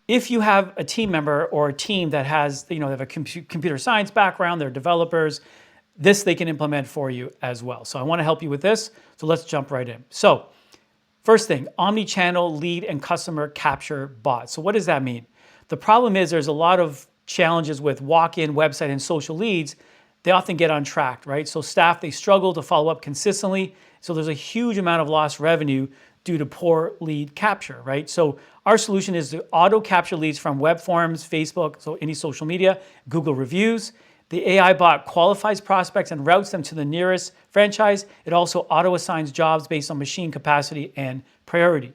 if you have a team member or a team that has, they have a computer science background, they're developers, this they can implement for you as well. So I want to help you with this. So let's jump right in. So first thing, omnichannel lead and customer capture bot. So what does that mean? The problem is there's a lot of challenges with walk-in website and social leads. They often get untracked, right? So staff, they struggle to follow up consistently. So there's a huge amount of lost revenue due to poor lead capture, right? So our solution is to auto capture leads from web forms, Facebook, so any social media, Google reviews. The AI bot qualifies prospects and routes them to the nearest franchise. It also auto assigns jobs based on machine capacity and priority.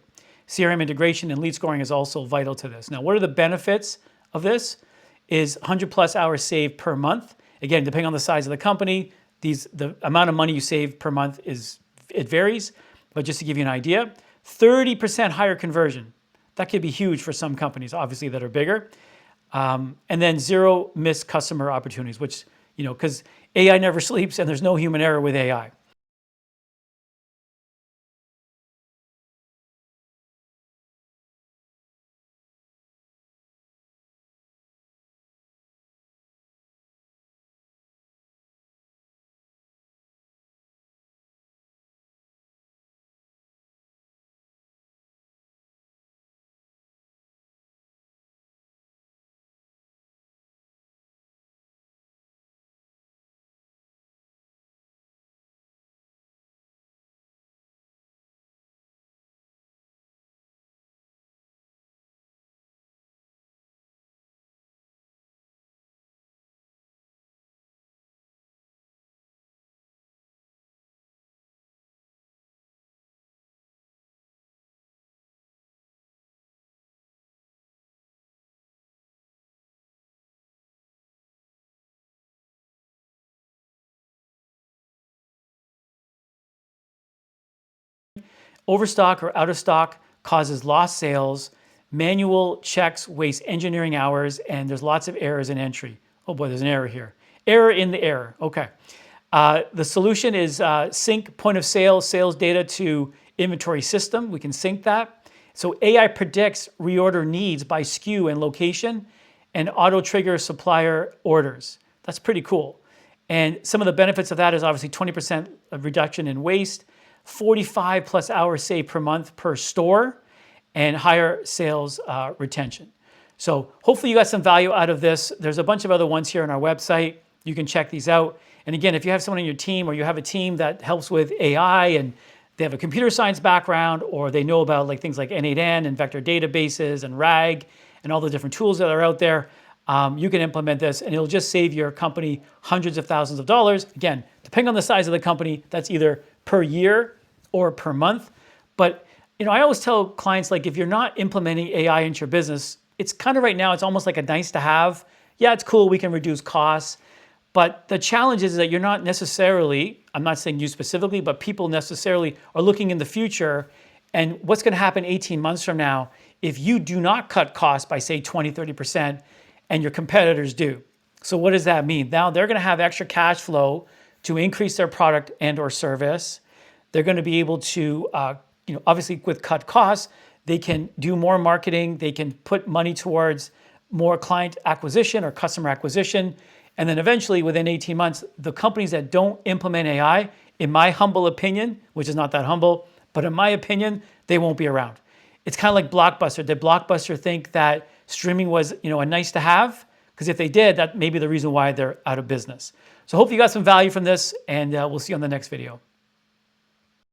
CRM integration and lead scoring is also vital to this. Now, what are the benefits of this? Is 100+ hours saved per month. Again, depending on the size of the company, the amount of money you save per month it varies. But just to give you an idea, 30% higher conversion. That could be huge for some companies, obviously, that are bigger. And then 0 missed customer opportunities, which, because AI never sleeps and there's no human error with AI. Overstock or out of stock causes lost sales. Manual checks waste engineering hours, and there's lots of errors in entry. Oh boy, there's an error here. Error in the error. Okay. The solution is sync point of sale sales data to inventory system. We can sync that. So AI predicts reorder needs by SKU and location and auto trigger supplier orders. That's pretty cool. And some of the benefits of that is obviously 20% reduction in waste, 45+ hours saved per month per store, and higher sales retention. So hopefully you got some value out of this. There's a bunch of other ones here on our website. You can check these out. And again, if you have someone on your team or you have a team that helps with AI and they have a computer science background or they know about things like N8N and vector databases and RAG and all the different tools that are out there, you can implement this and it'll just save your company hundreds of thousands of dollars. Again, depending on the size of the company, that's either per year or per month. But I always tell clients, if you're not implementing AI into your business, it's kind of right now, it's almost like a nice to have. Yeah, it's cool, we can reduce costs. But the challenge is that you're not necessarily, I'm not saying you specifically, but people necessarily are looking in the future and what's going to happen 18 months from now if you do not cut costs by say 20, 30% and your competitors do. So what does that mean? Now they're going to have extra cash flow to increase their product and or service. They're going to be able to, obviously with cut costs, they can do more marketing. They can put money towards more client acquisition or customer acquisition. And then eventually within 18 months, the companies that don't implement AI, in my humble opinion, which is not that humble, but in my opinion, they won't be around. It's kind of like Blockbuster. Did Blockbuster think that streaming was, a nice to have? Because if they did, that may be the reason why they're out of business. So hopefully you got some value from this, and we'll see you on the next video.